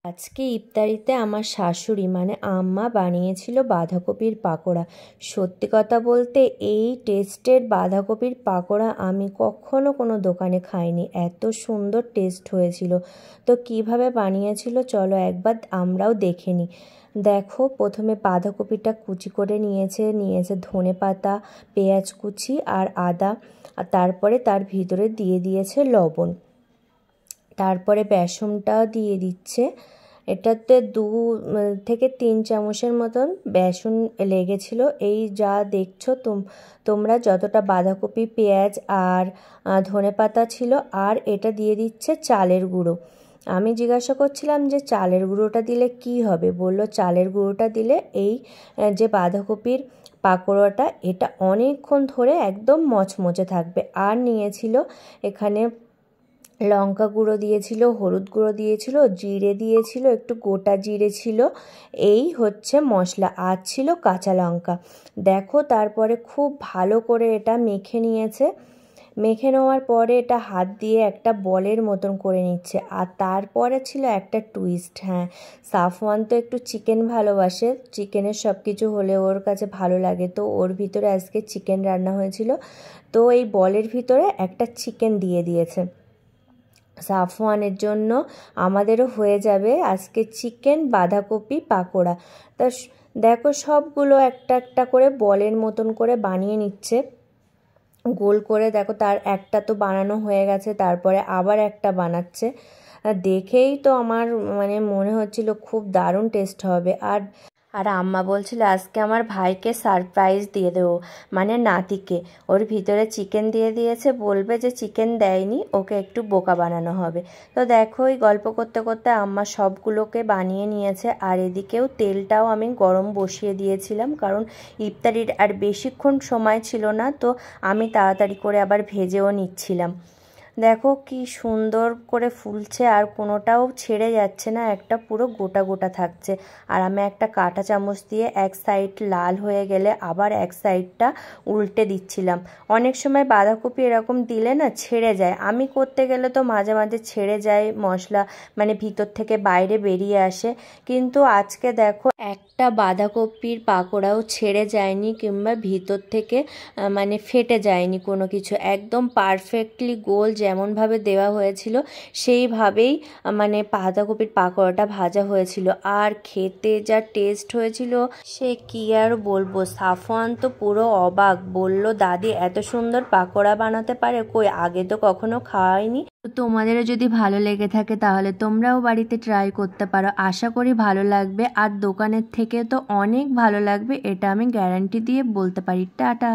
আজকে ইফতারিতে আমার শাশুড়ি মানে আম্মা বানিয়েছিল বাঁধাকপির পাকোড়া। সত্যি কথা বলতে এই টেস্টের বাঁধাকপির পাকোড়া আমি কখনো কোনো দোকানে খাইনি, এত সুন্দর টেস্ট হয়েছিল। তো কিভাবে বানিয়েছিল চলো একবার আমরাও দেখে নিই। দেখো, প্রথমে বাঁধাকপিটা কুচি করে নিয়েছে ধনেপাতা, পেঁয়াজ কুচি আর আদা, আর তারপরে তার ভিতরে দিয়ে দিয়েছে লবণ, তারপরে বেসনটা দিয়ে দিচ্ছে। এটাতে 2 থেকে 3 চামচের মতন বেসন লেগেছিল। এই যা দেখছো তোমরা যতটা বাঁধাকপি, পেঁয়াজ আর ধনেপাতা ছিল, আর এটা দিয়ে দিচ্ছে চালের গুঁড়ো। আমি জিজ্ঞাসা করছিলাম যে চালের গুঁড়োটা দিলে কি হবে, বললো চালের গুঁড়োটা দিলে এই যে বাঁধাকপির পাকোড়াটা এটা অনেকক্ষণ ধরে একদম মচমচে থাকবে। আর নিয়েছিল এখানে লঙ্কা গুঁড়ো দিয়েছিল, হলুদ গুঁড়ো দিয়েছিল, জিরে দিয়েছিল, একটু গোটা জিরে ছিল, এই হচ্ছে মশলা, আর ছিল কাঁচা লঙ্কা। দেখো, তারপরে খুব ভালো করে এটা মেখে নিয়েছে। মেখে নেওয়ার পরে এটা হাত দিয়ে একটা বলের মতন করে নিচ্ছে। আর তারপরে ছিল একটা টুইস্ট। হ্যাঁ, সাফওয়ান তো একটু চিকেন ভালোবাসে, চিকেনের সব কিছু হলে ওর কাছে ভালো লাগে, তো ওর ভিতরে আজকে চিকেন রান্না হয়েছিল। তো এই বলের ভিতরে একটা চিকেন দিয়ে দিয়েছে সাফওয়ানের জন্য। আমাদেরও হয়ে যাবে আজকে চিকেন বাঁধাকপি পাকোড়া। তা দেখো, সবগুলো একটা একটা করে বলের মতন করে বানিয়ে নিচ্ছে গোল করে। দেখো, তার একটা তো বানানো হয়ে গেছে, তারপরে আবার একটা বানাচ্ছে। দেখেই তো আমার মানে মনে হচ্ছিল খুব দারুণ টেস্ট হবে। আর আম্মা বলছিল আজকে আমার ভাইকে সারপ্রাইজ দিয়ে দেবো, মানে নাতিকে। ওর ভিতরে চিকেন দিয়ে দিয়েছে, বলবে যে চিকেন দেয়নি, ওকে একটু বোকা বানানো হবে। তো দেখো, এই গল্প করতে করতে আম্মা সবগুলোকে বানিয়ে নিয়েছে। আর এদিকেও তেলটাও আমি গরম বসিয়ে দিয়েছিলাম, কারণ ইফতারির আর বেশিক্ষণ সময় ছিল না, তো আমি তাড়াতাড়ি করে আবার ভেজেও নিচ্ছিলাম। দেখো কি সুন্দর করে ফুলছে, আর কোনোটাও ছেড়ে যাচ্ছে না, একটা পুরো গোটা গোটা থাকছে। আর আমি একটা কাঁটা চামচ দিয়ে এক সাইড লাল হয়ে গেলে আবার এক সাইডটা উল্টে দিচ্ছিলাম। অনেক সময় বাঁধাকপি এরকম দিলে না ছেড়ে যায়, আমি করতে গেলে তো মাঝে মাঝে ছেড়ে যায়, মশলা মানে ভিতর থেকে বাইরে বেরিয়ে আসে। কিন্তু আজকে দেখো, একটা বাঁধাকপির পাকোড়াও ছেড়ে যায়নি কিংবা ভিতর থেকে মানে ফেটে যায়নি কোনো কিছু, একদম পারফেক্টলি গোল যেমনভাবে দেওয়া হয়েছিল সেইভাবেই মানে বাঁধাকপির পাকোড়াটা ভাজা হয়েছিল। আর খেতে যা টেস্ট হয়েছিল সে কি আর বলবো। সাফওয়ান তো পুরো অবাক, বলল দাদি এত সুন্দর পাকোড়া বানাতে পারে, কই আগে তো কখনো খাওয়াইনি। তো তোমাদেরও যদি ভালো লেগে থাকে তাহলে তোমরাও বাড়িতে ট্রাই করতে পারো, আশা করি ভালো লাগবে। আর দোকানের থেকে তো অনেক ভালো লাগবে, এটা আমি গ্যারান্টি দিয়ে বলতে পারি। টাটা।